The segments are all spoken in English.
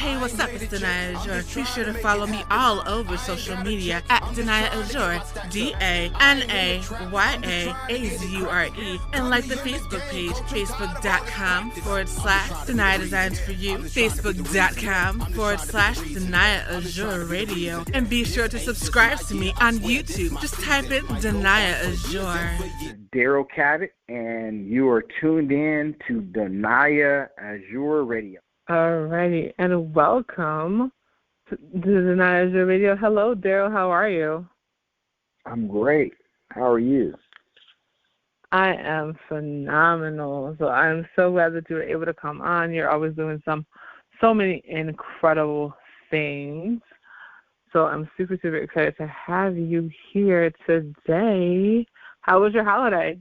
Hey, what's up? It's Danaya Azure. Be sure to follow me all over social media at Danaya Azure, DANAYAAZURE, and like the Facebook page, facebook.com/Danaya Designs for You, facebook.com/Danaya Azure Radio, and be sure to subscribe to me on YouTube. Just type in Danaya Azure. Darryl Cavitt, and you are tuned in to Danaya Azure Radio. Alrighty, and welcome to Danaya Azure Radio. Hello, Darryl. How are you? I'm great. How are you? I am phenomenal. So I'm so glad that you were able to come on. You're always doing so many incredible things. So I'm super, super excited to have you here today. How was your holiday?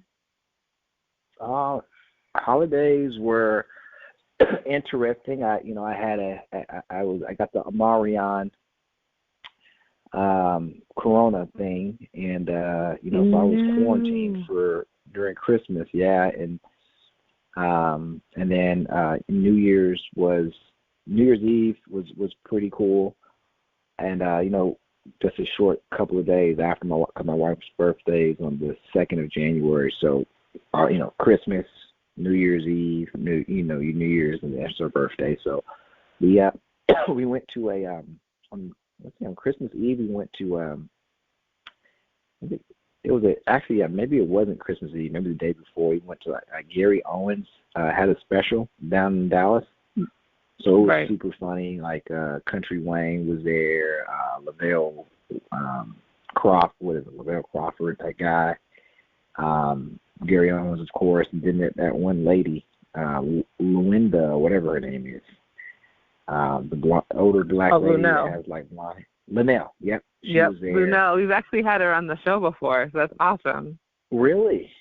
Holidays were interesting. I got the Amarion Corona thing, and so I was quarantined during Christmas, and then New Year's Eve was pretty cool, and just a short couple of days after my wife's birthday is on the 2nd of January, so Christmas, New Year's Eve, New Year's, and that's her birthday. So we went to on Christmas Eve we went to maybe it wasn't Christmas Eve, maybe the day before we went to Gary Owens had a special down in Dallas. So it was super funny. Like Country Wayne was there, Lavelle Crawford, that guy. Gary Owens, of course, and then that one lady, Luinda, whatever her name is, the older black lady that has like blonde. Linnell, yep. She was there. Linnell. We've actually had her on the show before, so that's awesome. Really?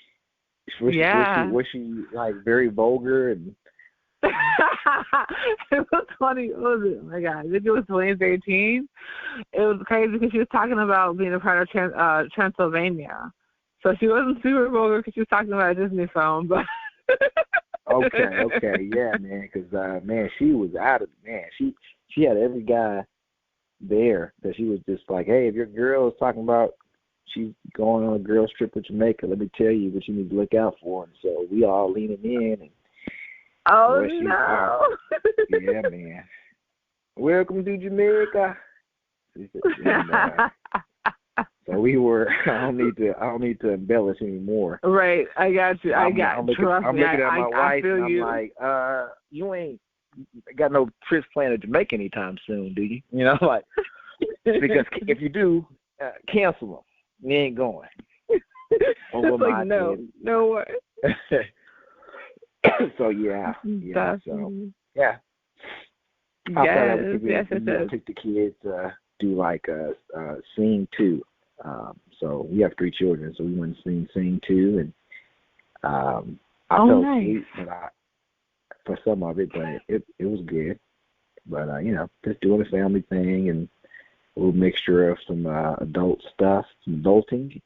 Yeah. Was she like very vulgar and? It was funny. What was it? Oh my God, I think it was 2013. It was crazy because she was talking about being a part of Transylvania. So she wasn't super vulgar because she was talking about a Disney film, but. Okay, yeah, man, because she was out of She had every guy there that she was just like, hey, if your girl is talking about she's going on a girls trip to Jamaica, let me tell you what you need to look out for. And so we all leaning in and. Oh no! Yeah, man. Welcome to Jamaica. And, so we were. I don't need to embellish anymore. Right, I got you. I'm looking at my wife, and I'm like, you ain't got no trips planned to Jamaica anytime soon, do you? Like because if you do, cancel them. You ain't going. Over my no way. So yeah. So yeah. Yes. Take the kids do like Sing 2. So we have 3 children, so we went to Sing 2, and I felt sweet, but for some of it, but it was good. But just doing the family thing and a little mixture of some adult stuff, some adulting.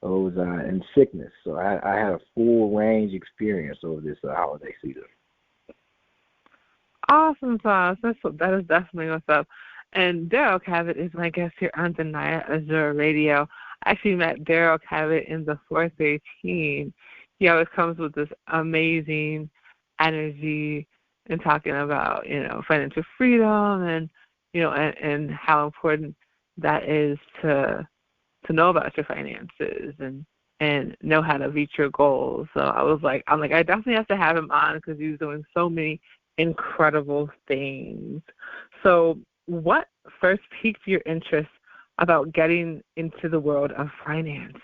It was and sickness, so I had a full range experience over this holiday season. Awesome sauce. That is definitely what's up. And Darryl Cavitt is my guest here on Danaya Azure Radio. I actually met Darryl Cavitt in the 4th grade team. He always comes with this amazing energy and talking about financial freedom and and how important that is to know about your finances and know how to reach your goals. So I'm like, I definitely have to have him on because he's doing so many incredible things. So what first piqued your interest about getting into the world of finance?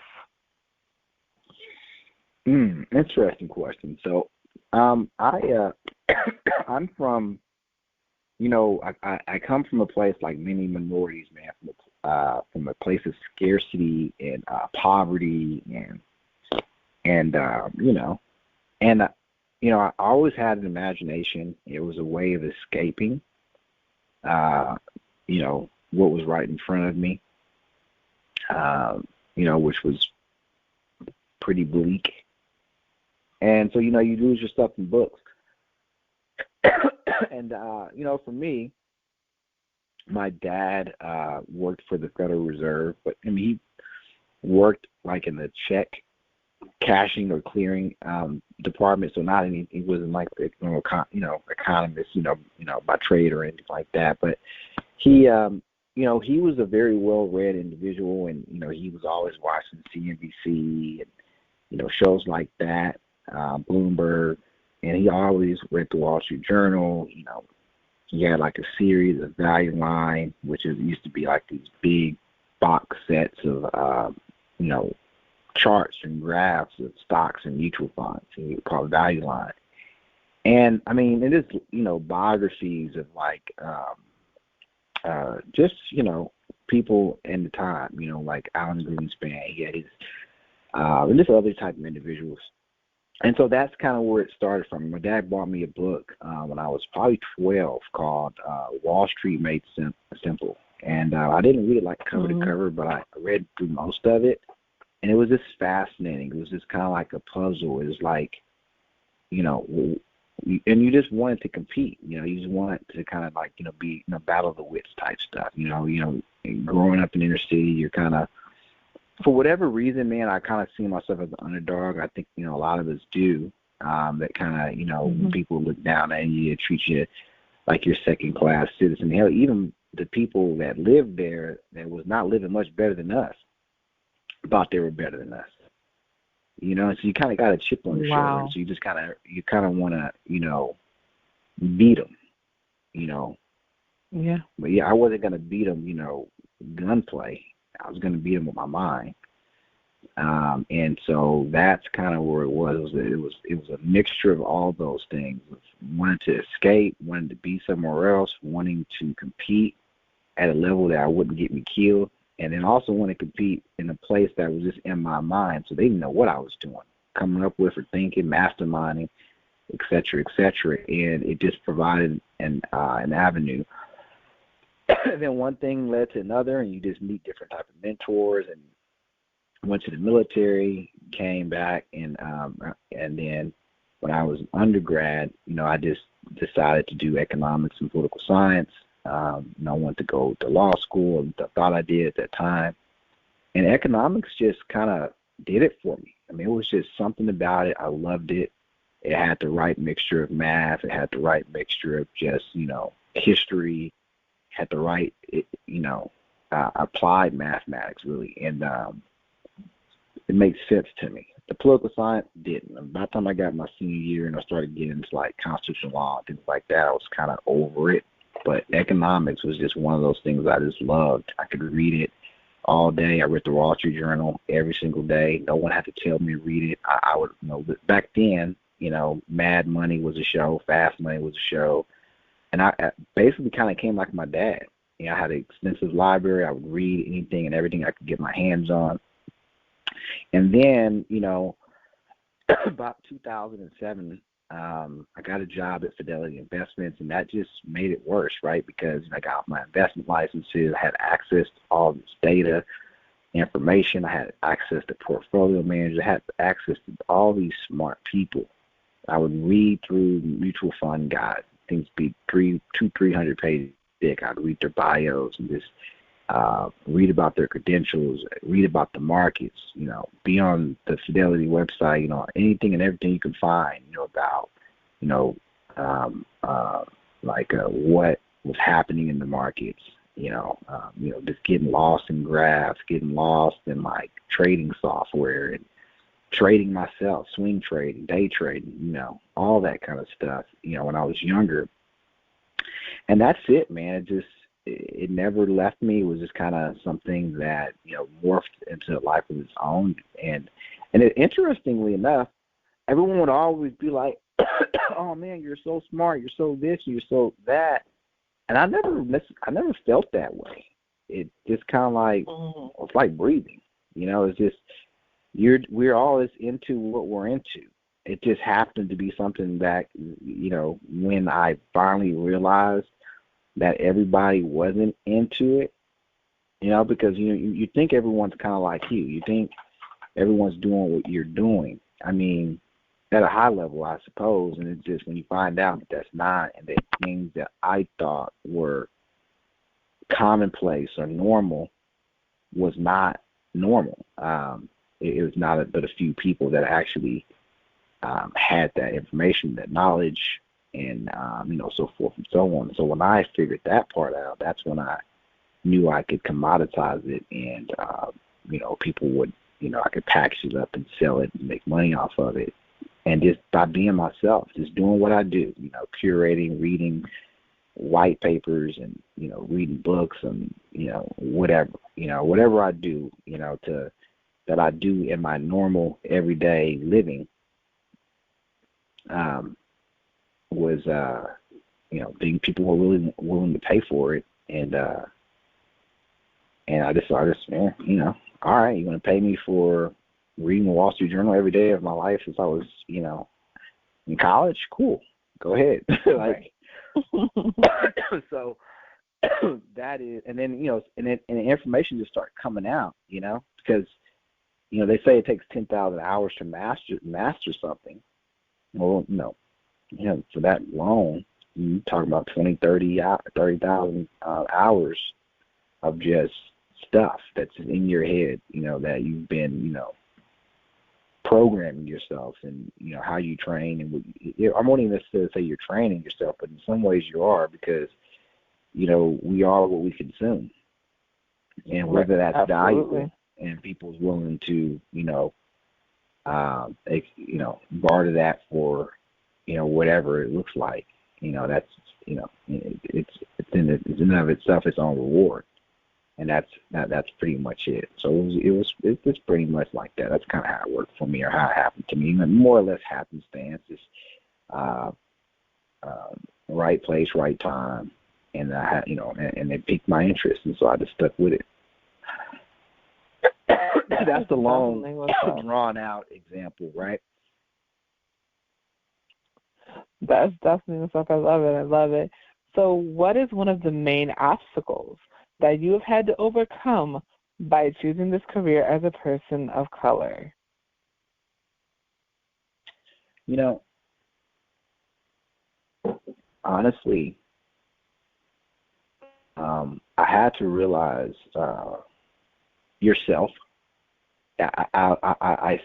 Interesting question. So I'm from, I come from a place like many minorities, man, from a place of scarcity and poverty and I always had an imagination. It was a way of escaping, what was right in front of me, which was pretty bleak. And so, you lose your stuff in books. And, for me, my dad worked for the Federal Reserve, but I mean he worked like in the check cashing or clearing department, so not any. He wasn't like economist, by trade or anything like that. But he, he was a very well-read individual, and he was always watching CNBC and shows like that, Bloomberg, and he always read the Wall Street Journal. He had like a series of Value Line, which used to be like these big box sets of charts and graphs of stocks and mutual funds, called Value Line. And I mean, it is biographies of like just people in the time, like Alan Greenspan. He had his and just other type of individuals. And so that's kind of where it started from. My dad bought me a book when I was probably 12 called Wall Street Made Simple. And I didn't read it like cover to cover, but I read through most of it. And it was just fascinating. It was just kind of like a puzzle. It was like, and you just wanted to compete. You just wanted to kind of like, be battle of the wits type stuff. Growing up in inner city, you're kind of, for whatever reason, man, I kind of see myself as an underdog. I think, a lot of us do. That kind of, when people look down at you, treat you like you're second-class citizen. Hell, even the people that lived there that was not living much better than us thought they were better than us. So you kind of got a chip on your shoulder. So you just kind of want to, beat them, Yeah. But yeah, I wasn't going to beat them, gunplay. I was going to beat them with my mind. And so that's kind of where it was. It was a mixture of all those things. Wanting to escape, wanting to be somewhere else, wanting to compete at a level that wouldn't get me killed, and then also want to compete in a place that was just in my mind, so they didn't know what I was doing, coming up with or thinking, masterminding, et cetera, and it just provided an avenue. And then one thing led to another, and you just meet different type of mentors, and went to the military, came back, and then when I was an undergrad, I just decided to do economics and political science. I wanted to go to law school, and thought I did at that time. And economics just kind of did it for me. I mean, it was just something about it. I loved it. It had the right mixture of math. It had the right mixture of just, history. Had the right, applied mathematics, really. And it made sense to me. The political science didn't. By the time I got my senior year and I started getting into like constitutional law and things like that, I was kind of over it. But economics was just one of those things I just loved. I could read it all day. I read the Wall Street Journal every single day. No one had to tell me to read it. I would, back then, Mad Money was a show, Fast Money was a show. And I basically kind of came like my dad. I had an extensive library. I would read anything and everything I could get my hands on. And then, about 2007, I got a job at Fidelity Investments, and that just made it worse, right? Because I got my investment licenses. I had access to all this data, information. I had access to portfolio managers. I had access to all these smart people. I would read through mutual fund guides. Things be 300 pages thick. I'd read their bios and just read about their credentials, read about the markets, be on the Fidelity website, anything and everything you can find, about, what was happening in the markets, just getting lost in graphs, getting lost in like trading software and trading myself, swing trading, day trading, all that kind of stuff, when I was younger. And that's it, man. It never left me. It was just kind of something that, morphed into a life of its own. And interestingly enough, everyone would always be like, oh man, you're so smart, you're so this, you're so that. And I never felt that way. It just kind of like, it's like breathing, it's just, we're always into what we're into. It just happened to be something that, when I finally realized that everybody wasn't into it, because you think everyone's kind of like you. You think everyone's doing what you're doing. I mean, at a high level, I suppose, and it's just when you find out that that's not, and that things that I thought were commonplace or normal was not normal. It was not but a few people that actually had that information, that knowledge, and so forth and so on. So when I figured that part out, that's when I knew I could commoditize it, and people would, I could package it up and sell it and make money off of it. And just by being myself, just doing what I do, curating, reading white papers, and reading books, and whatever I do, that I do in my normal everyday living, was being people were really willing to pay for it, and I just all right, you want to pay me for reading the Wall Street Journal every day of my life since I was in college? Cool, go ahead. So that is, and then and the information just started coming out, because they say it takes 10,000 hours to master something. Well, no, for that long, you talking about 30,000 hours of just stuff that's in your head, that you've been, programming yourself, and how you train. And I won't even necessarily say you're training yourself, but in some ways you are, because we are what we consume, and whether that's Absolutely. valuable and people's willing to barter that for whatever it looks like, that's it's in and of itself its own reward. And that's pretty much it. So it's pretty much like that. That's kind of how it worked for me, or how it happened to me. More or less happenstance. It's right place, right time, and and it piqued my interest, and so I just stuck with it. That's the long, drawn out example, right? That's definitely what's up. I love it. So what is one of the main obstacles that you have had to overcome by choosing this career as a person of color? Honestly, I had to realize yourself. I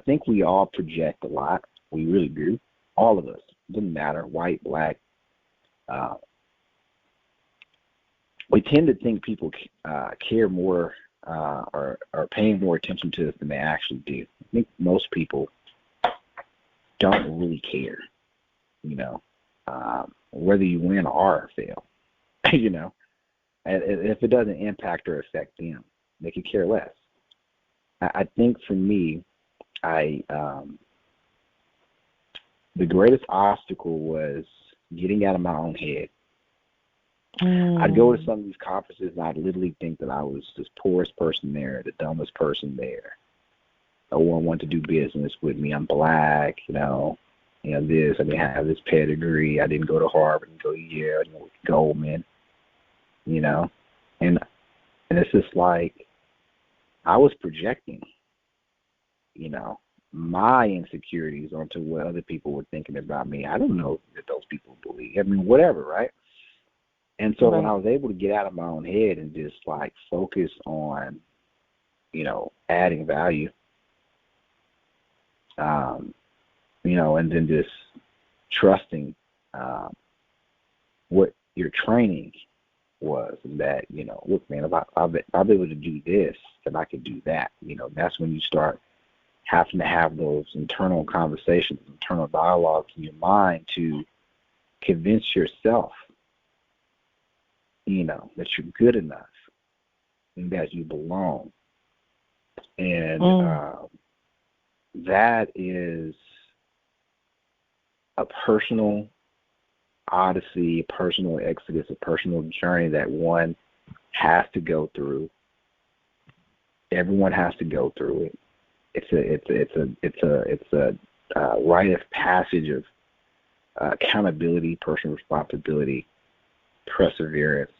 think we all project a lot. We really do. All of us. Doesn't matter, white, black. We tend to think people care more or are paying more attention to us than they actually do. I think most people don't really care, whether you win or fail, and if it doesn't impact or affect them, they could care less. I think for me, the greatest obstacle was getting out of my own head. I'd go to some of these conferences, and I'd literally think that I was the poorest person there, the dumbest person there. No one wanted to do business with me. I'm black, this. I didn't have this pedigree. I didn't go to Harvard. I didn't go to Yale. I didn't go to Goldman. And it's just like I was projecting, my insecurities onto what other people were thinking about me. I don't know that those people believe. I mean, whatever, right? And so when I was able to get out of my own head and just like focus on, adding value, and then just trusting what your training was, and that, look, man, if I'll be able to do this, then I can do that. That's when you start having to have those internal conversations, internal dialogues in your mind to convince yourself, that you're good enough and that you belong. And that is a personal odyssey, a personal exodus, a personal journey that one has to go through. Everyone has to go through it. It's a rite of passage of accountability, personal responsibility, perseverance.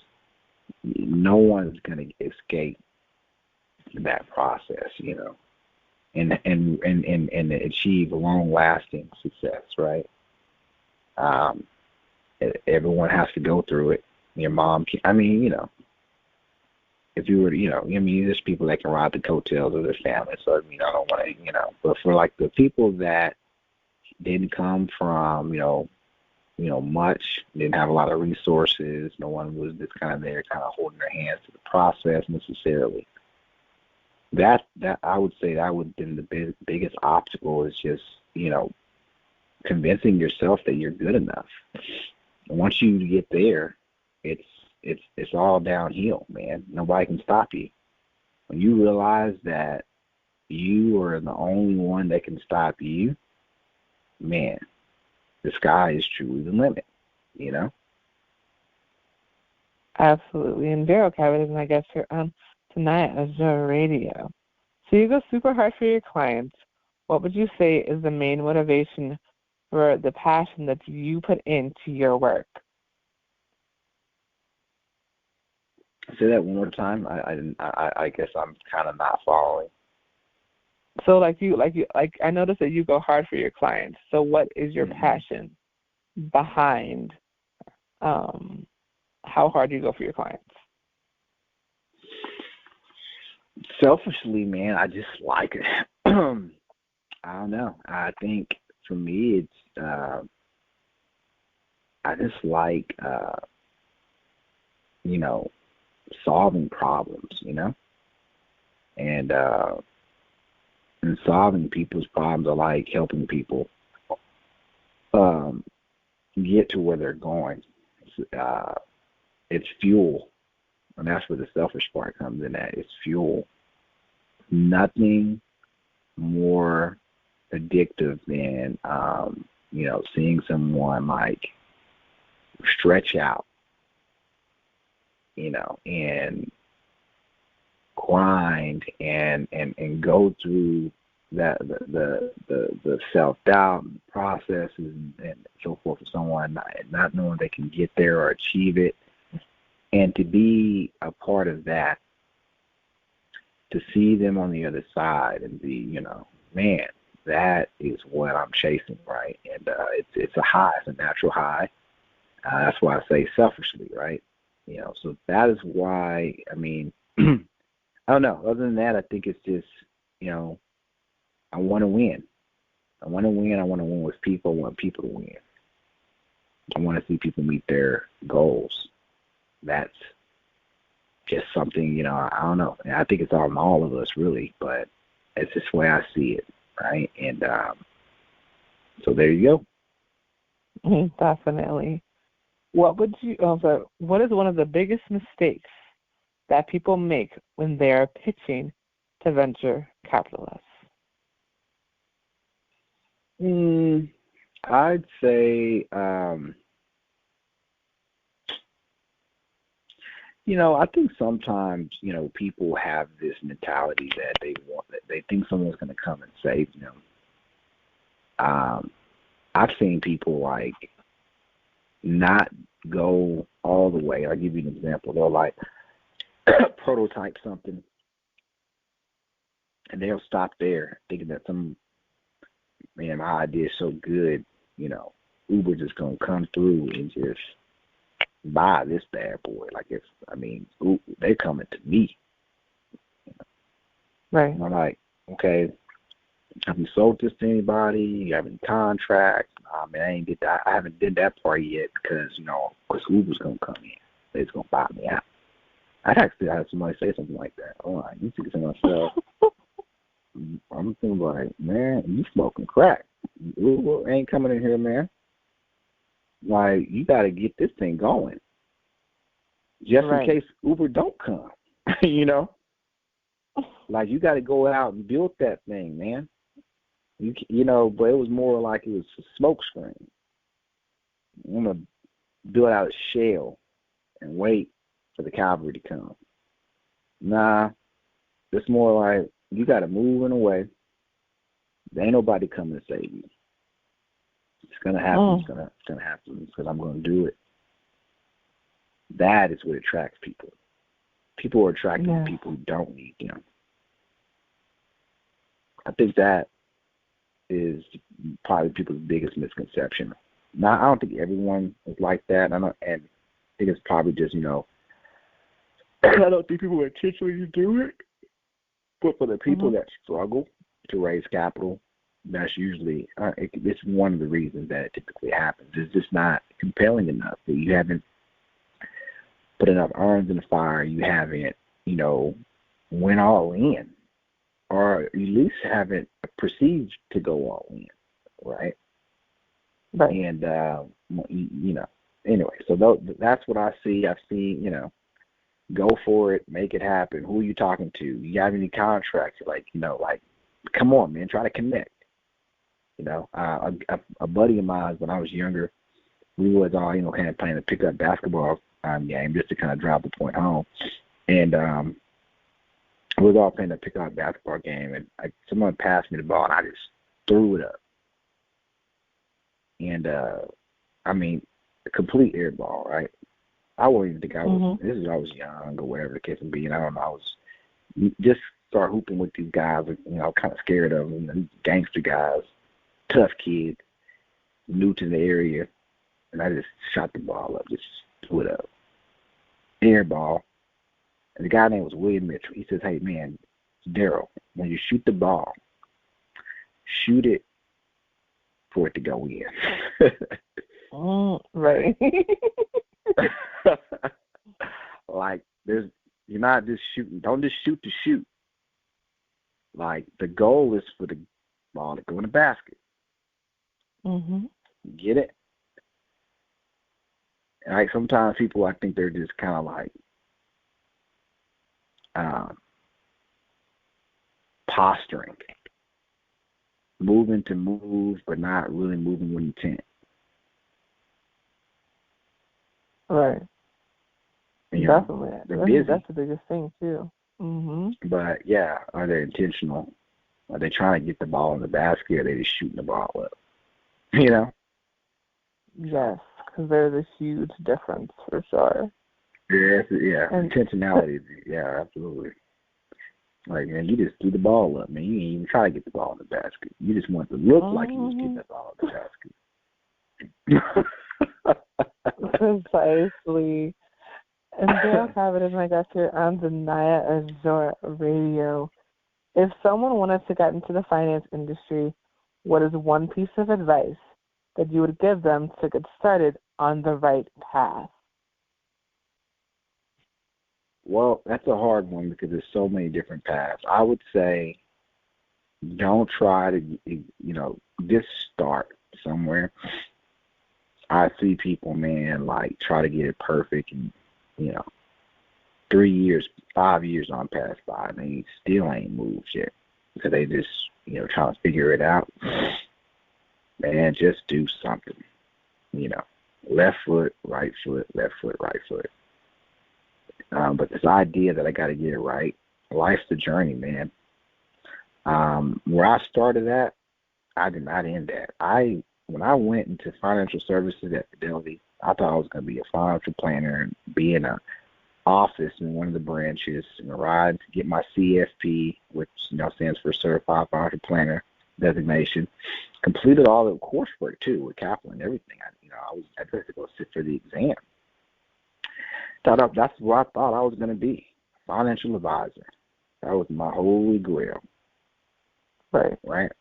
No one's going to escape that process, and achieve long-lasting success, right? Everyone has to go through it. Your mom, if you were to, I mean, there's people that can ride the coattails of their family. So, I mean, I don't want to, but for like the people that didn't come from, much, didn't have a lot of resources, no one was just kind of there, kind of holding their hands to the process necessarily. That I would say that would have been the biggest obstacle is just, convincing yourself that you're good enough. And once you get there, it's all downhill, man. Nobody can stop you. When you realize that you are the only one that can stop you, man, the sky is truly the limit, Absolutely. And Darryl Cavitt is my guest here on Danaya Azure Radio. So you go super hard for your clients. What would you say is the main motivation for the passion that you put into your work? Say that one more time. I guess I'm kind of not following. So like I noticed that you go hard for your clients. So what is your passion behind how hard you go for your clients? Selfishly, man, I just like it. I don't know. I think for me, it's I just like solving problems, and solving people's problems. I like helping people get to where they're going. It's fuel, and that's where the selfish part comes in at. It's fuel. Nothing more addictive than, seeing someone like stretch out, and grind and go through that the self-doubt processes and so forth for someone not knowing they can get there or achieve it, and to be a part of that, to see them on the other side and be, man, that is what I'm chasing, right? And it's a high, it's a natural high. That's why I say selfishly, right? So that is why, I mean, I don't know. Other than that, I think it's just, I want to win. I want to win with people. I want people to win. I want to see people meet their goals. That's just something, I don't know. I think it's on all of us, really, but it's just the way I see it, right? And so there you go. Definitely. What is one of the biggest mistakes that people make when they are pitching to venture capitalists? I'd say, I think sometimes, people have this mentality that they think someone's going to come and save them. I've seen people like not go all the way. I'll give you an example. They'll like prototype something, and they'll stop there thinking that my idea is so good, Uber just going to come through and just buy this bad boy. Like they're coming to me. Right. And I'm like, okay, have you sold this to anybody? You have any contracts? I haven't did that part yet because Uber's gonna come in. They're just gonna buy me out. I'd actually have somebody say something like that. Oh, I need to get to myself. I'm thinking like, man, you smoking crack. Uber ain't coming in here, man. Like, you got to get this thing going, just in case Uber don't come. Like, you got to go out and build that thing, man. But it was more like it was a smoke screen. I'm gonna build out a shell and wait for the cavalry to come. Nah, it's more like you got to move in a way. There ain't nobody coming to save you. It's gonna happen. Oh. It's gonna happen because I'm gonna do it. That is what attracts people. People are attracted to people who don't need them. I think that is probably people's biggest misconception. Now, I don't think everyone is like that. And I think it's probably just, I don't think people intentionally do it, but for the people that struggle to raise capital, that's usually it's one of the reasons that it typically happens. It's just not compelling enough. That you haven't put enough irons in the fire. You haven't, went all in, or at least haven't perceived to go all in, right? Right. And anyway, so that's what I see. I've seen, go for it, make it happen. Who are you talking to? You have any contracts? Like, come on, man, try to connect. A buddy of mine, when I was younger, we was all, kind of playing a pickup basketball game just to kind of drive the point home. And we was all playing a pickup basketball game, and someone passed me the ball, and I just threw it up. And, a complete air ball, right? I wouldn't even think I was, this is when I was young or whatever the case may be, and I don't know, I was just start hooping with these guys, kind of scared of them, gangster guys, tough kid, new to the area, and I just shot the ball up, just threw it up. Air ball. And the guy's name was William Mitchell. He says, hey, man, Darryl, when you shoot the ball, shoot it for it to go in. Right. Like, you're not just shooting. Don't just shoot to shoot. Like, the goal is for the ball to go in the basket. Get it? And like, sometimes people, I think they're just kind of like posturing, moving to move, but not really moving with intent. Right. Definitely. They're busy. That's the biggest thing, too. But, yeah, are they intentional? Are they trying to get the ball in the basket, or are they just shooting the ball up? Yes, because there's a huge difference, for sure. Yeah. Intentionality, yeah, absolutely. Like, man, you just threw the ball up, man. You didn't even try to get the ball in the basket. You just want to look like you was getting the ball in the basket. Precisely. And Darryl Cavitt is my guest here on Danaya Azure Radio. If someone wanted to get into the finance industry, what is one piece of advice that you would give them to get started on the right path? Well, that's a hard one because there's so many different paths. I would say don't try to, just start somewhere. I see people, man, like try to get it perfect and, 3 years, 5 years on past by, and they still ain't moved yet because they just, trying to figure it out. Man, just do something, left foot, right foot, left foot, right foot. But this idea that I got to get it right, life's the journey, man. Where I started at, I did not end that. When I went into financial services at Fidelity, I thought I was going to be a financial planner and be in an office in one of the branches and ride to get my CFP, which stands for Certified Financial Planner designation. Completed all the coursework too with Kaplan and everything. I was had to go sit for the exam. That's what I thought I was going to be, financial advisor. That was my holy grail. Right.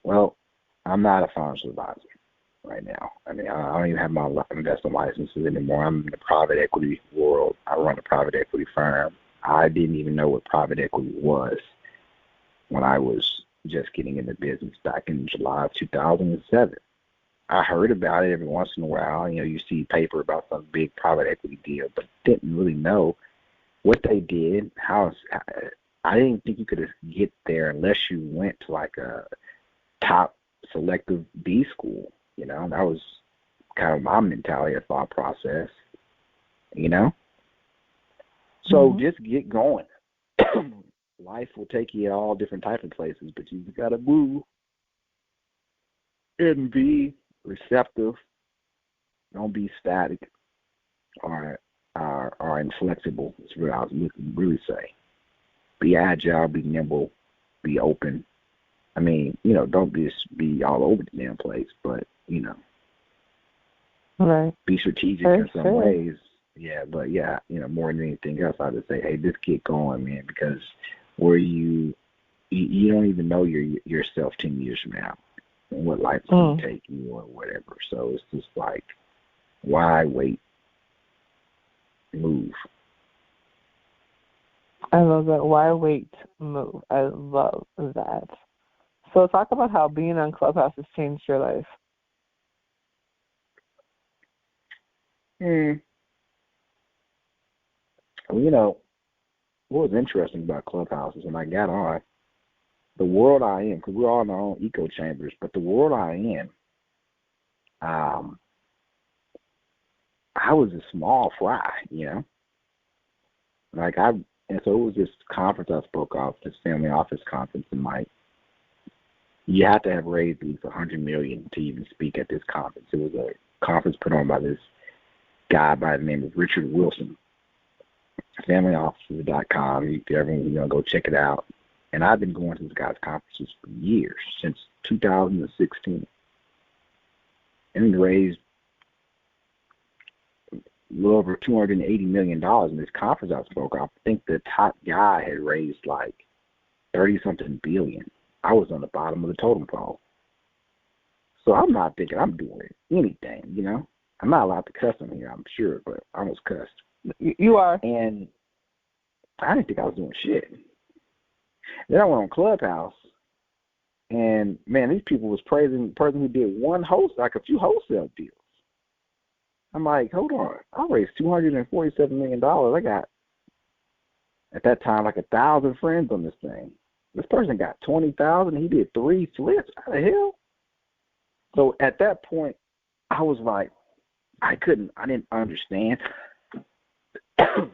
Well, I'm not a financial advisor right now. I don't even have my investment licenses anymore. I'm in the private equity world. I run a private equity firm. I didn't even know what private equity was when I was just getting into business back in July of 2007. I heard about it every once in a while. You see paper about some big private equity deal, but didn't really know what they did. I didn't think you could get there unless you went to like a top selective B school. That was kind of my mentality and thought process. So just get going. Life will take you all different types of places, but you got to move and be receptive. Don't be static or inflexible. That's what I was really say. Be agile, be nimble, be open. Don't just be all over the damn place, but right. be strategic Very in some true. ways but more than anything else, I would say, hey, just get going, man, because where you don't even know yourself 10 years from now and what life's going to take you or whatever. So it's just like, why wait? Move. I love that. Why wait? Move. I love that. So talk about how being on Clubhouse has changed your life. Well, what was interesting about Clubhouse is when I got on, the world I am, because we're all in our own echo chambers, but the world I am, I was a small fry, and so it was this conference I spoke of, this family office conference, and you have to have raised at least $100 million to even speak at this conference. It was a conference put on by this guy by the name of Richard Wilson. FamilyOffices.com. Everyone, go check it out. And I've been going to this guy's conferences for years, since 2016, and raised a little over $280 million in this conference I spoke of. I think the top guy had raised like 30-something billion. I was on the bottom of the totem pole. So I'm not thinking I'm doing anything, I'm not allowed to cuss on here, I'm sure, but I almost cussed. You are. And I didn't think I was doing shit. Then I went on Clubhouse, and, man, these people was praising the person who did a few wholesale deals. I'm like, hold on. I raised $247 million. I got, at that time, like 1,000 friends on this thing. This person got 20,000. He did 3 flips. How the hell? So at that point, I was like, I didn't understand the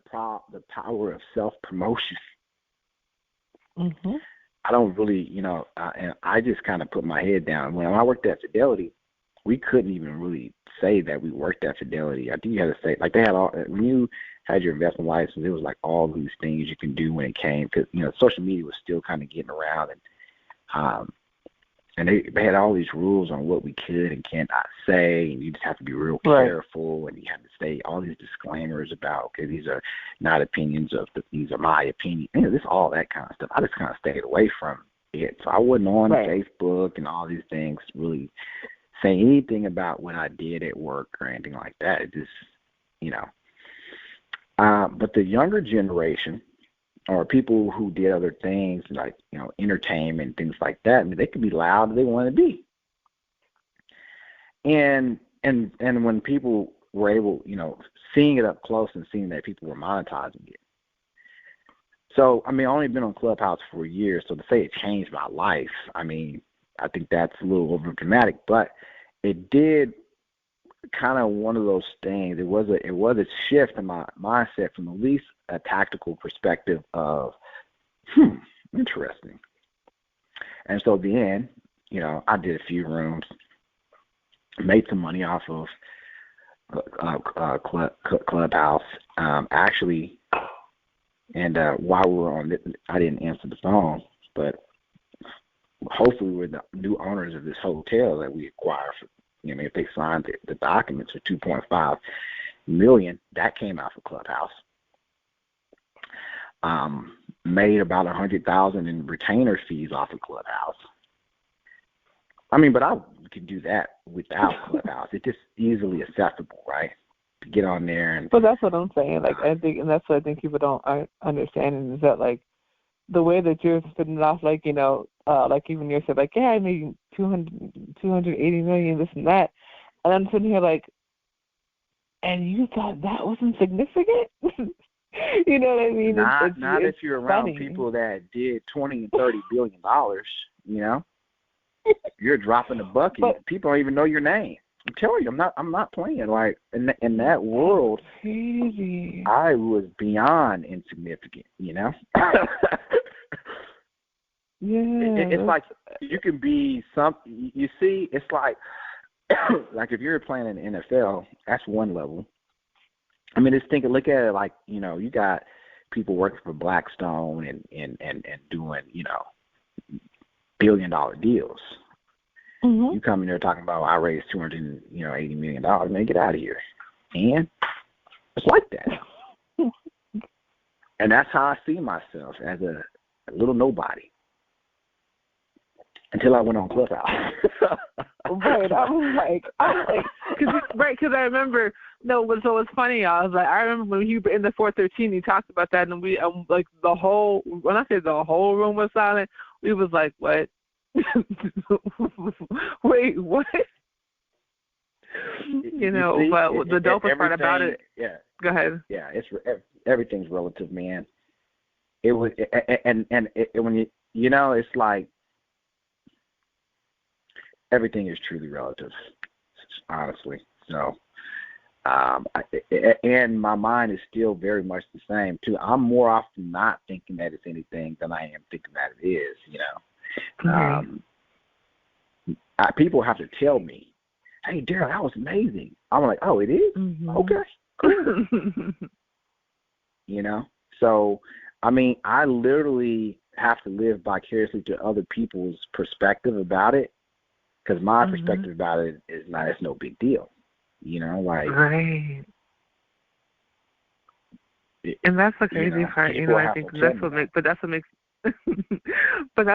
power of self-promotion. Mm-hmm. I don't really, and I just kind of put my head down. When I worked at Fidelity, we couldn't even really say that we worked at Fidelity. I think you had to say, like, they had when you had your investment license, it was like all these things you can do when it came, because, social media was still kind of getting around, and they had all these rules on what we could and cannot say, and you just have to be real careful, and you have to say all these disclaimers about, okay, these are not opinions these are my opinion, all that kind of stuff. I just kind of stayed away from it. So I wasn't on Facebook and all these things really saying anything about what I did at work or anything like that. It just, but the younger generation, or people who did other things like, entertainment, things like that, they could be loud as they want to be. And when people were able, seeing it up close and seeing that people were monetizing it. So, I've only been on Clubhouse for years, so to say it changed my life, I think that's a little over dramatic, but it did kind of one of those things. It was a shift in my mindset from at least a tactical perspective of, interesting. And so then, I did a few rooms, made some money off of Clubhouse, actually. And while we were on it, I didn't answer the phone, but hopefully we're the new owners of this hotel that we acquired for, if they signed the documents for $2.5 million, that came out for Clubhouse. Made about $100,000 in retainer fees off of Clubhouse. But I could do that without Clubhouse. It's just easily accessible, right? To get on there and. But that's what I'm saying. Like, I think, and that's what I think people don't understand, is that, like, the way that you're spitting it off, like, like even you said, like, yeah, I made $280 million, this and that, and I'm sitting here like, and you thought that wasn't significant? You know what I mean? Not if you're around people that did $20 and $30 billion. You're dropping the bucket. But people don't even know your name. I'm telling you, I'm not playing. Like, in that world, crazy. I was beyond insignificant. Yeah. It's like you can be something. You see, it's like if you're playing in the NFL, that's one level. Just look at it like, you got people working for Blackstone and doing, billion-dollar deals. Mm-hmm. You come in there talking about, I raised $280 million. Man, get out of here. And It's like that. And that's how I see myself, as a little nobody. Until I went on Clubhouse. Right, I was like, because I remember, so it's funny, I was like, I remember when you were in the 413, you talked about that, and we, like, when I say the whole room was silent, we was like, what? Wait, what? But the dopest part about it, yeah. Go ahead. Yeah, everything's relative, man. It was, and when it's like, everything is truly relative, honestly. So, and my mind is still very much the same too. I'm more often not thinking that it's anything than I am thinking that it is. People have to tell me, "Hey, Darryl, that was amazing." I'm like, "Oh, it is? Mm-hmm. Okay, cool." So I mean, I literally have to live vicariously to other people's perspective about it, because my perspective about it is not. It's no big deal. Right. And that's the crazy part, I think that's what makes, but that's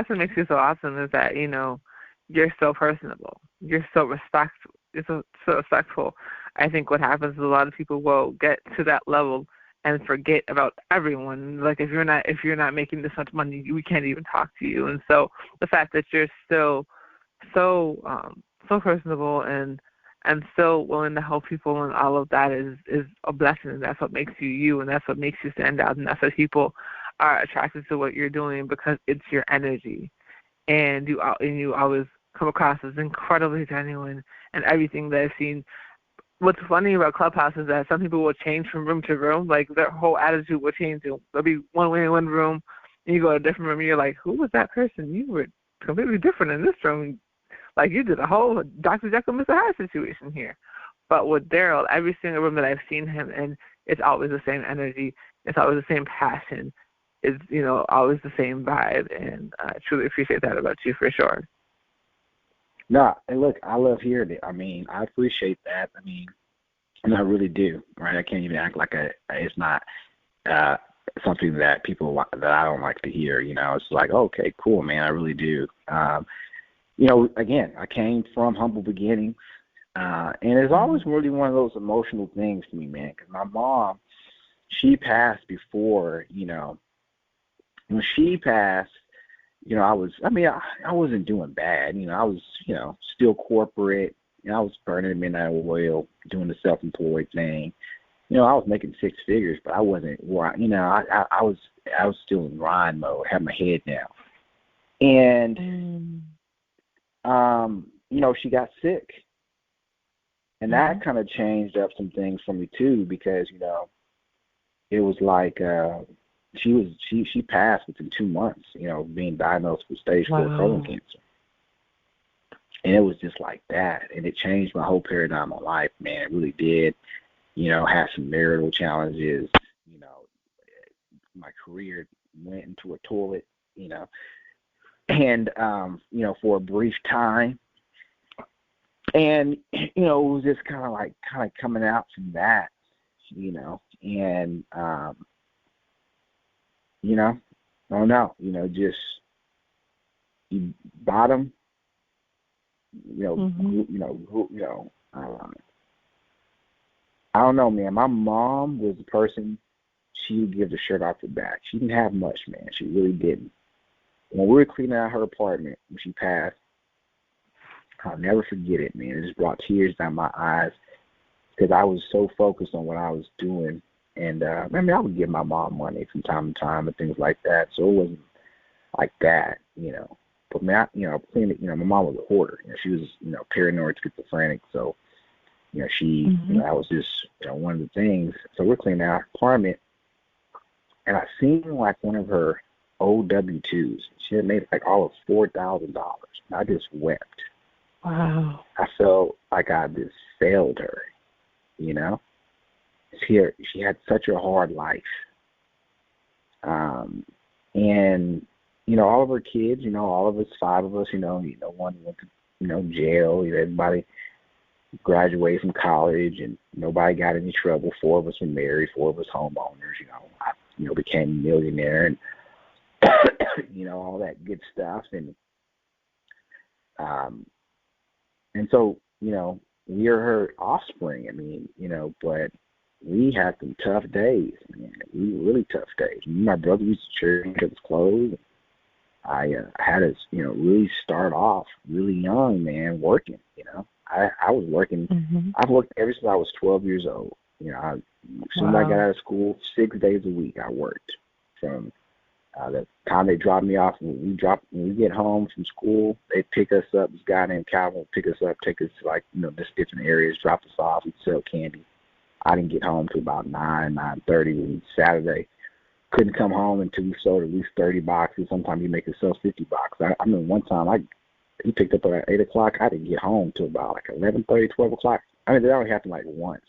what makes you so awesome, is that, you're so personable. You're so respectful. You're so respectful. I think what happens is a lot of people will get to that level and forget about everyone. Like, if you're not making this much money, we can't even talk to you. And so the fact that you're still so personable and so willing to help people, and all of that is a blessing. And that's what makes you you, and that's what makes you stand out, and that's why people are attracted to what you're doing, because it's your energy, and you always come across as incredibly genuine. And everything that I've seen, what's funny about Clubhouse is that some people will change from room to room, like their whole attitude will change. They'll be one way in one room, and you go to a different room, and you're like, who was that person? You were completely different in this room. Like, you did a whole Dr. Jekyll, Mr. Hyde situation here. But with Darryl, every single room that I've seen him in, it's always the same energy. It's always the same passion. It's, always the same vibe. And I truly appreciate that about you, for sure. No, and look, I love hearing it. I mean, I appreciate that. I mean, and I really do, right? I can't even act like it's not something that that I don't like to hear. It's like, okay, cool, man. I really do. Again, I came from humble beginnings, and it's always really one of those emotional things to me, man, because my mom, she passed before, when she passed, I wasn't doing bad. I was, still corporate. I was burning midnight oil, doing the self-employed thing. I was making six figures, but I wasn't, I was still in grind mode, had my head down. And, she got sick, and that kind of changed up some things for me too, because, it was like, she passed within 2 months, being diagnosed with stage 4 colon cancer. And it was just like that. And it changed my whole paradigm of life, man. It really did. Had some marital challenges, my career went into a toilet, and, for a brief time. And, it was just kind of coming out from that, and, I don't know, just you bottom, I don't know, man. My mom was the person, she would give the shirt off her back. She didn't have much, man. She really didn't. When we were cleaning out her apartment when she passed, I'll never forget it, man. It just brought tears down my eyes because I was so focused on what I was doing. And I would give my mom money from time to time and things like that. So it wasn't like that, But man, cleaning, my mom was a hoarder. She was, paranoid, schizophrenic. So, she, that was just, one of the things. So we're cleaning out her apartment, and I seen one of her old W-2s. She had made all of $4,000. I just wept. Wow. I felt like I just failed her, She had such a hard life. And, all of her kids, all of us, 5 of us, one went to, jail, everybody. graduated from college, and nobody got any trouble. 4 of us were married, 4 of us homeowners. I became a millionaire, and all that good stuff, and so we are her offspring. I mean, but we had some tough days, man. Really tough days. Me and my brother used to share each other's clothes. I had us, really start off really young, man, working. I was working. Mm-hmm. I've worked ever since I was 12 years old. As soon as I got out of school, 6 days a week I worked. From the time they dropped me off, when we get home from school, they pick us up. This guy named Calvin would pick us up, take us to just different areas, drop us off. We'd sell candy. I didn't get home till about 9:30 Saturday. Couldn't come home until we sold at least 30 boxes. Sometimes you make it sell 50 boxes. I mean, one time he picked up at 8 o'clock. I didn't get home till about 11:30, 12 o'clock. I mean, that only happened once.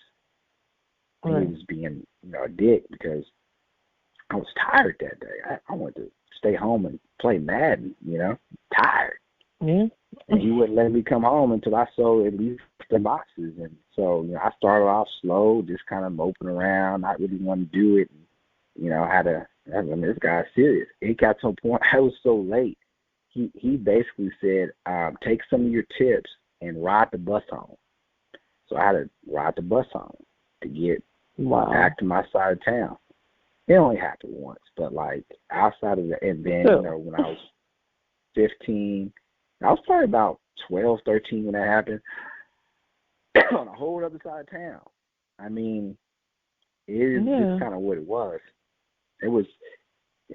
And Right. he was being, a dick because I was tired that day. I wanted to stay home and play Madden, tired. Yeah. And he wouldn't let me come home until I sold at least the boxes. And so, I started off slow, just kind of moping around, not really wanting to do it. And, this guy's serious. It got to a point, I was so late. He basically said, take some of your tips and ride the bus home. So I had to ride the bus home to get back to my side of town. It only happened once, but outside of that, and then, when I was 15, I was probably about 12, 13 when that happened, on a whole other side of town. I mean, it is just kind of what it was. It was,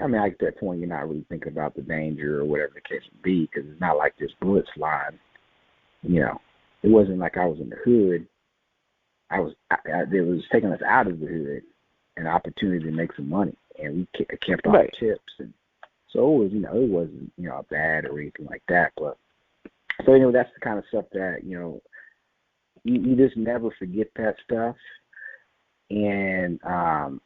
at that point, you're not really thinking about the danger or whatever the case would be, because it's not like there's bullets flying. It wasn't like I was in the hood. It was taking us out of the hood, an opportunity to make some money, and we kept our tips, and so it was, it wasn't, bad or anything like that. But so that's the kind of stuff that you just never forget that stuff. And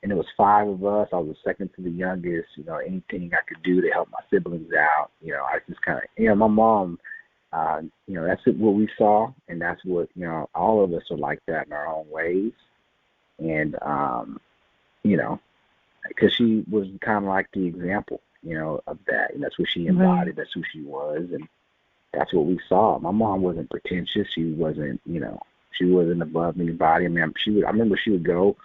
it was 5 of us. I was the second to the youngest. Anything I could do to help my siblings out. I just kind of, my mom. That's what we saw, and that's what all of us are like that in our own ways. And because she was kind of like the example, of that. And that's what she embodied. That's who she was, and that's what we saw. My mom wasn't pretentious. She wasn't, she wasn't above anybody. I mean, I remember she would go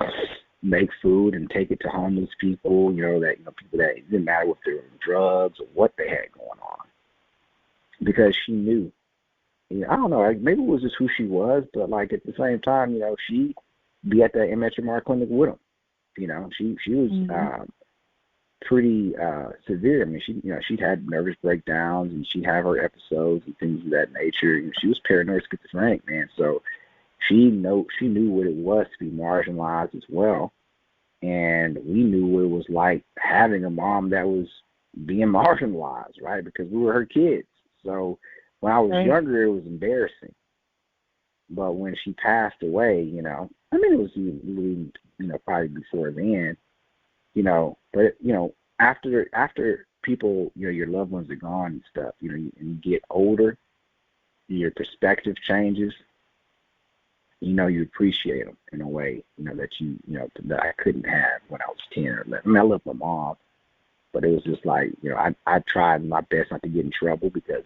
make food and take it to homeless people. People that it didn't matter if they were on drugs or what they had going on, because she knew. I don't know. Maybe it was just who she was, but at the same time, she'd be at the MHMR clinic with them. She was pretty severe. I mean, she'd had nervous breakdowns, and she'd have her episodes and things of that nature. She was paranoid schizophrenic, man. So she knew what it was to be marginalized as well, and we knew what it was like having a mom that was being marginalized, right? Because we were her kids. So when I was younger, it was embarrassing. But when she passed away, it was really, probably before then, but after people, your loved ones are gone and stuff, and you get older, your perspective changes. You appreciate them in a way, that that I couldn't have when I was 10 or 11. I mean, I loved my mom, but it was just I tried my best not to get in trouble because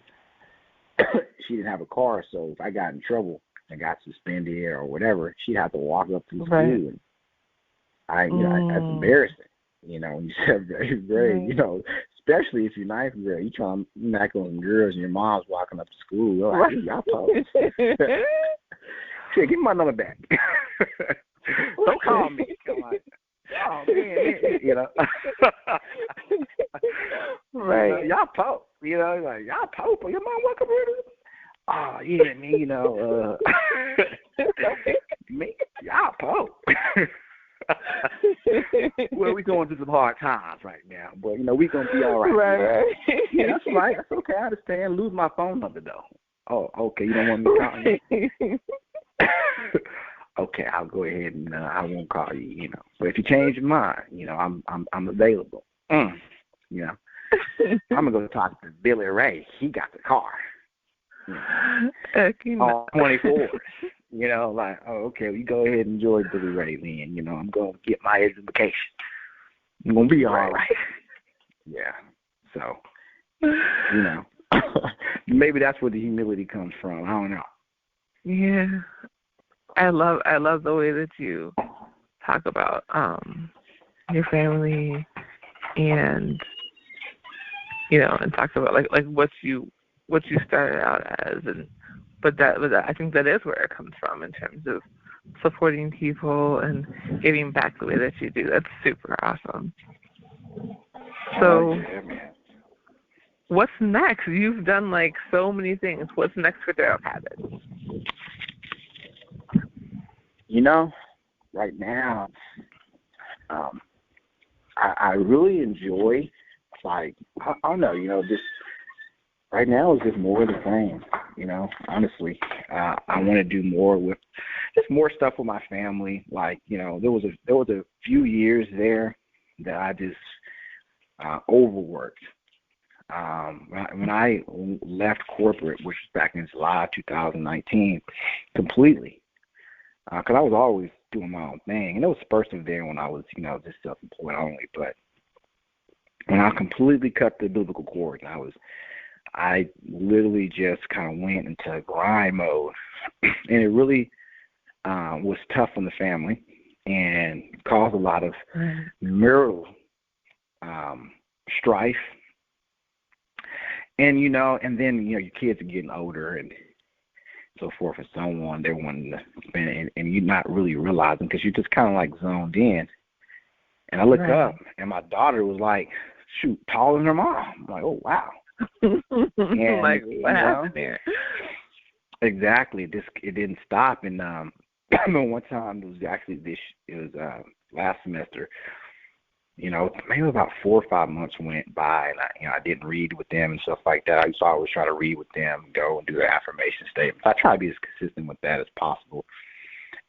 she didn't have a car. So if I got in trouble and got suspended or whatever, she'd have to walk up to the school, and that's embarrassing. When you 7th grade, especially if you're 9th grade, you trying to knock on some girls and your mom's walking up to school. You're y'all pose. Shit, give me my number back. Don't call me. Come on. Oh man, Right. Y'all pope, y'all pope. Your mom welcome here. Oh yeah, me, me, y'all pope. Well, we going through some hard times right now, but we gonna be all right. Right. Yeah, that's right. That's okay. I understand. Lose my phone number though. Oh, okay. You don't want me to call you? Okay, I'll go ahead and I won't call you. But if you change your mind, I'm available. I'm gonna go talk to Billy Ray. He got the car. 24. You know, like, oh, okay, well, you go ahead and enjoy Billy Ray then. You know, I'm going to get my education. I'm going to be all right. Yeah. So, you know, maybe that's where the humility comes from. I don't know. Yeah. I love the way that you talk about your family and, you know, and talk about like what you started out as, but I think that is where it comes from in terms of supporting people and giving back the way that you do. That's super awesome. So, yeah, man. What's next? You've done like so many things. What's next for Darryl Cavitt? You know, right now, I really enjoy, like, I don't know, you know, just right now is just more of the same, you know, honestly. I want to do more with, just more stuff with my family. Like, you know, there was a few years there that I just overworked. When I left corporate, which was back in July 2019, completely, because I was always doing my own thing. And there was spurts of there when I was, you know, just self-employed only. But when I completely cut the biblical cord, I literally just kind of went into grind mode. And it really was tough on the family and caused a lot of marital strife. And, you know, and then, you know, your kids are getting older and so forth and so on. They're wanting to spend, and you're not really realizing because you're just kind of like zoned in. And I look up, and my daughter was like, shoot, taller than her mom. I'm like, oh, wow. And, like, what happened there? Exactly. It didn't stop. And I remember one time, it was last semester, you know, maybe about 4 or 5 months went by, and I didn't read with them and stuff like that. I used to always try to read with them, go and do their affirmation statements. I try to be as consistent with that as possible.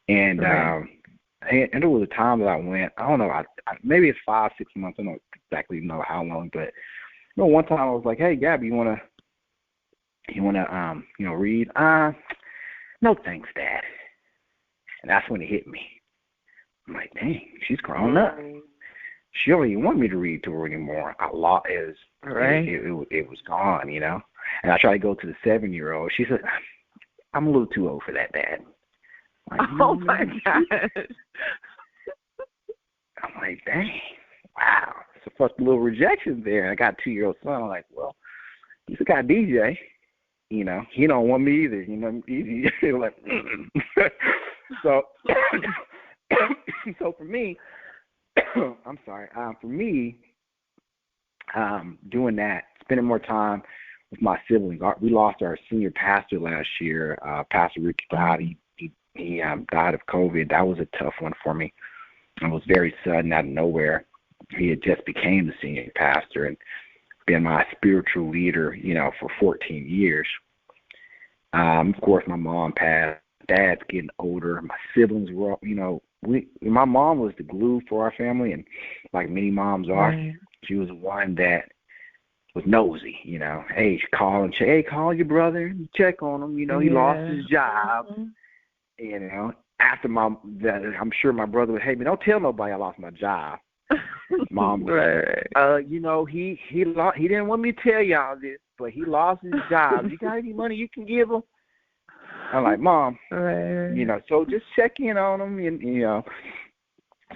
And and there was a time that I went, I don't know, maybe it's 5, 6 months. I don't exactly know how long, but you know, one time I was like, hey, Gabby, you wanna you know, read? No thanks, Dad. And that's when it hit me. I'm like, dang, she's grown up. She don't even want me to read to her anymore. It was gone, you know. And I tried to go to the 7-year-old. She said, I'm a little too old for that, Dad. I'm like, oh, my gosh. I'm like, dang, wow. So first a little rejection there. And I got a 2-year-old son. I'm like, well, you still got DJ. You know, he don't want me either. You know, he's like, so for me, I'm sorry. For me, doing that, spending more time with my siblings. We lost our senior pastor last year, Pastor Ricky Dowdy. He died of COVID. That was a tough one for me. It was very sudden, out of nowhere. He had just became the senior pastor and been my spiritual leader, you know, for 14 years. Of course, my mom passed. Dad's getting older. My siblings were, you know, my mom was the glue for our family, and like many moms are, she was the one that was nosy, you know. Hey, call your brother, check on him. You know, he lost his job. You know, after I'm sure my brother would, hey, man, don't tell nobody I lost my job. Mom, you know, he didn't want me to tell y'all this, but he lost his job. You got any money you can give him? I'm like, Mom, you know, so just check in on him, and you know.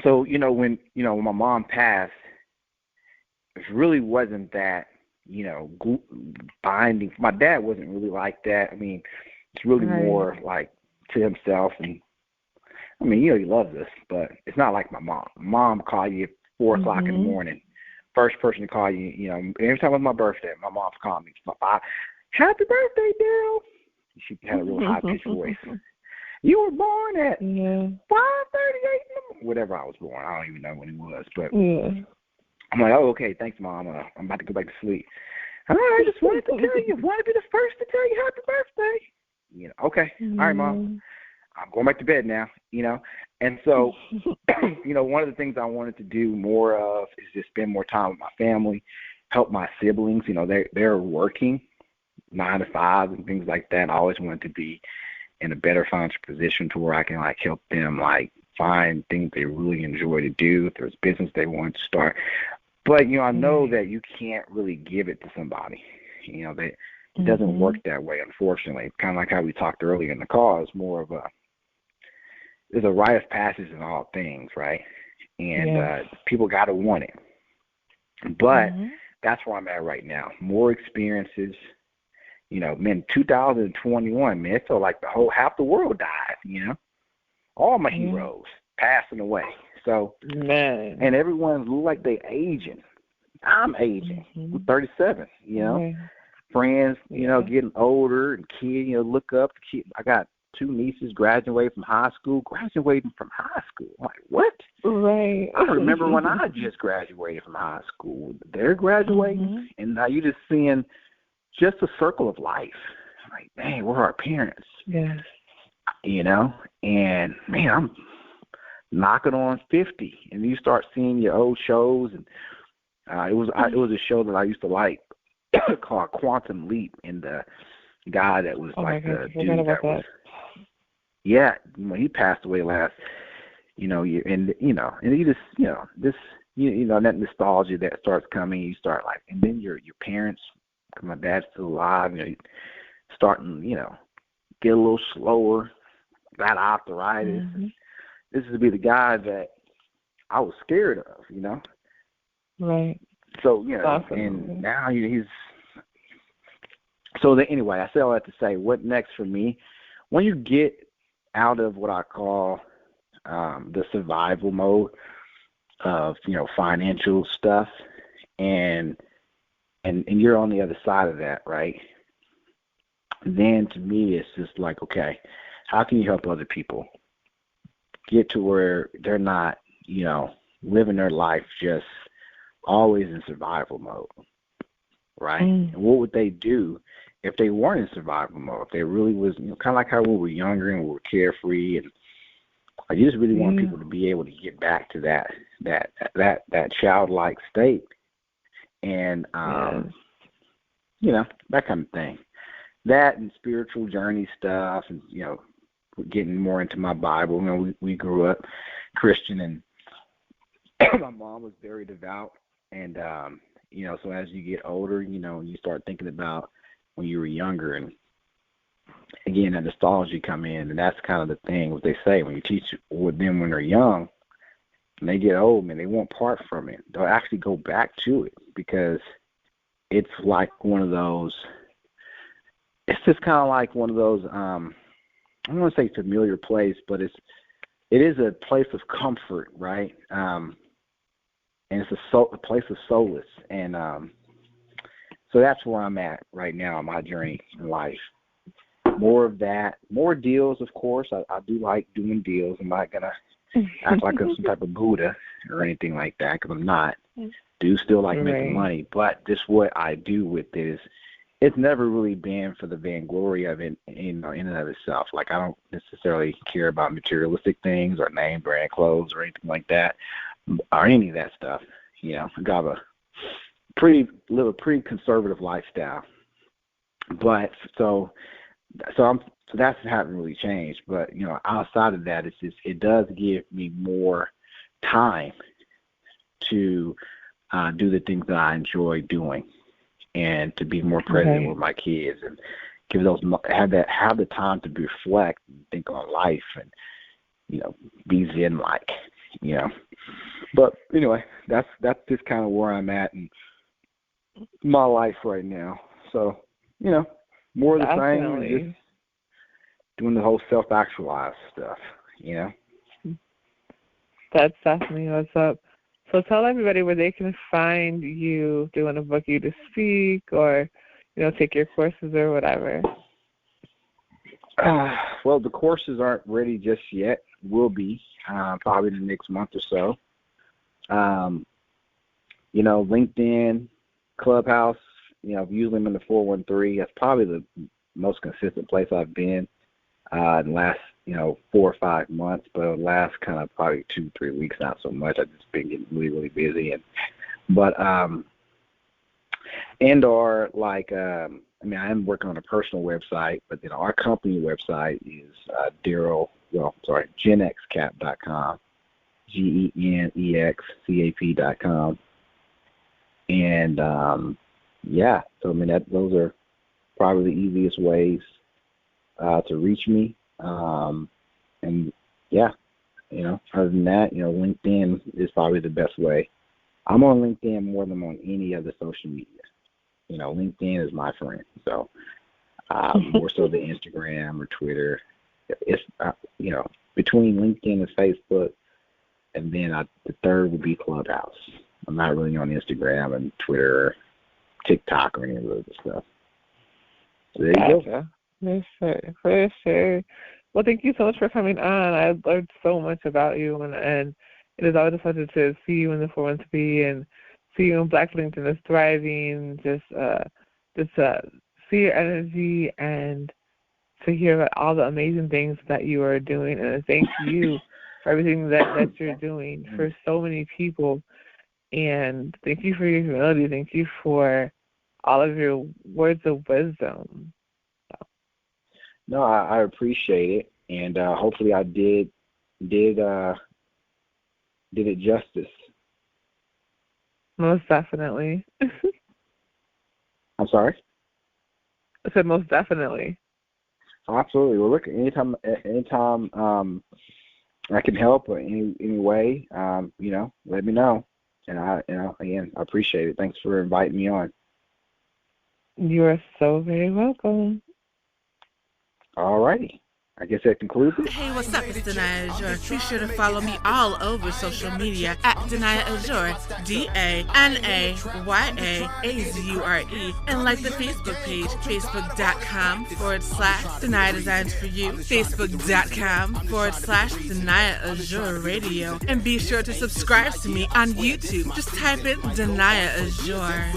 So, you know, when my mom passed, it really wasn't that, you know, binding. My dad wasn't really like that. I mean, it's really more like to himself, and I mean, you know, he loves us, but it's not like my mom. Mom call you at 4 o'clock in the morning. First person to call you, you know, every time it was my birthday, my mom's calling me. Happy birthday, Darryl. She had a real high-pitched voice. You were born at 5:38, whatever I was born. I don't even know when it was, but I'm like, oh, okay, thanks, Mom. I'm about to go back to sleep. All right, I just wanted to tell you. Want to be the first to tell you happy birthday. You know, okay, all right, Mom. I'm going back to bed now, you know. And so, you know, one of the things I wanted to do more of is just spend more time with my family, help my siblings. You know, they're working 9 to 5 and things like that. I always wanted to be in a better financial position to where I can like help them like find things they really enjoy to do, if there's business they want to start. But, I know that you can't really give it to somebody. That it doesn't work that way, unfortunately. Kind of like how we talked earlier in the call, it's more of there's a rite of passage in all things, right? And people got to want it. But that's where I'm at right now. More experiences. 2021, man, it felt like half the world died, All my heroes passing away. So, man. And everyone look like they aging. I'm aging. I'm 37, Friends, getting older, and kids, look up. I got 2 nieces graduating from high school. I'm like, what? Right. I remember when I just graduated from high school. They're graduating, and now you're just seeing just a circle of life. I'm like, dang, we're our parents. Yes. And man, I'm knocking on 50, and you start seeing your old shows, and it was a show that I used to like called Quantum Leap, and the guy that was the dude that was, he passed away last, year, and you just, that nostalgia that starts coming, you start like, and then your parents, because my dad's still alive, starting, get a little slower, got arthritis. This is to be the guy that I was scared of, Right. So, and now he's. So anyway, I say all that to say, what next for me? When you get out of what I call the survival mode of, financial stuff, and you're on the other side of that, right? Then to me, it's just like, okay, how can you help other people get to where they're not, living their life just always in survival mode, right? And what would they do if they weren't in survival mode? If they really was, kind of like how we were younger and we were carefree, and I just really want people to be able to get back to that childlike state, and that kind of thing. That and spiritual journey stuff, and getting more into my Bible. We grew up Christian, and my mom was very devout, and so as you get older, you start thinking about when you were younger, and again, that nostalgia come in, and that's kind of the thing. What they say, when you teach with them when they're young, and they get old, man, they won't part from it. They'll actually go back to it, because it's like one of those. It's just kind of like one of those. I don't want to say familiar place, but it is a place of comfort, right? And it's a place of solace, and so that's where I'm at right now on my journey in life. More of that, more deals, of course. I do like doing deals. I'm not gonna act like I'm some type of Buddha or anything like that, because I'm not. Do still like making money, but just what I do with it is, it's never really been for the vainglory of it, in and of itself. Like, I don't necessarily care about materialistic things or name brand clothes or anything like that, or any of that stuff. I got live a pretty conservative lifestyle. But so that hasn't really changed. But outside of that, it does give me more time to do the things that I enjoy doing, and to be more present with my kids, and have the time to reflect and think on life, and be zen like. But anyway, that's just kind of where I'm at in my life right now. So more of the same, and just doing the whole self-actualized stuff. That's definitely what's up. So tell everybody where they can find you, if they want to book you to speak, or take your courses or whatever. Well, the courses aren't ready just yet. Will be probably the next month or so. LinkedIn, Clubhouse. Usually I'm in the 413. That's probably the most consistent place I've been in the last 4 or 5 months, but the last kind of probably 2-3 weeks, not so much. I've just been getting really, really busy. But And or like, I am working on a personal website, but then our company website is genexcap.com, genexcap.com. And yeah, so those are probably the easiest ways to reach me. And yeah, other than that, LinkedIn is probably the best way. I'm on LinkedIn more than on any other social media. LinkedIn is my friend. So more so than Instagram or Twitter. It's between LinkedIn and Facebook, and then the third would be Clubhouse. I'm not really on Instagram and Twitter or TikTok or any of those stuff. So there you go. For sure. Well, thank you so much for coming on. I learned so much about you, and it is always a pleasure to see you in the 413 and see you in Black LinkedIn is thriving. Just see your energy and to hear about all the amazing things that you are doing. And thank you for everything that you're doing for so many people. And thank you for your humility. Thank you for all of your words of wisdom. No, I appreciate it, and hopefully I did it justice. Most definitely. I'm sorry? I said most definitely. Absolutely. Well, look, anytime I can help or any way, let me know. And again, I appreciate it. Thanks for inviting me on. You are so very welcome. All righty. I guess that concludes it. Hey, what's up? It's Danaya Azure. Be sure to follow me all over social media at Danaya Azure, DANAYAAZURE, and like the Facebook page, facebook.com/Danaya Designs for You, facebook.com/Danaya Azure Radio, and be sure to subscribe to me on YouTube. Just type in Danaya Azure.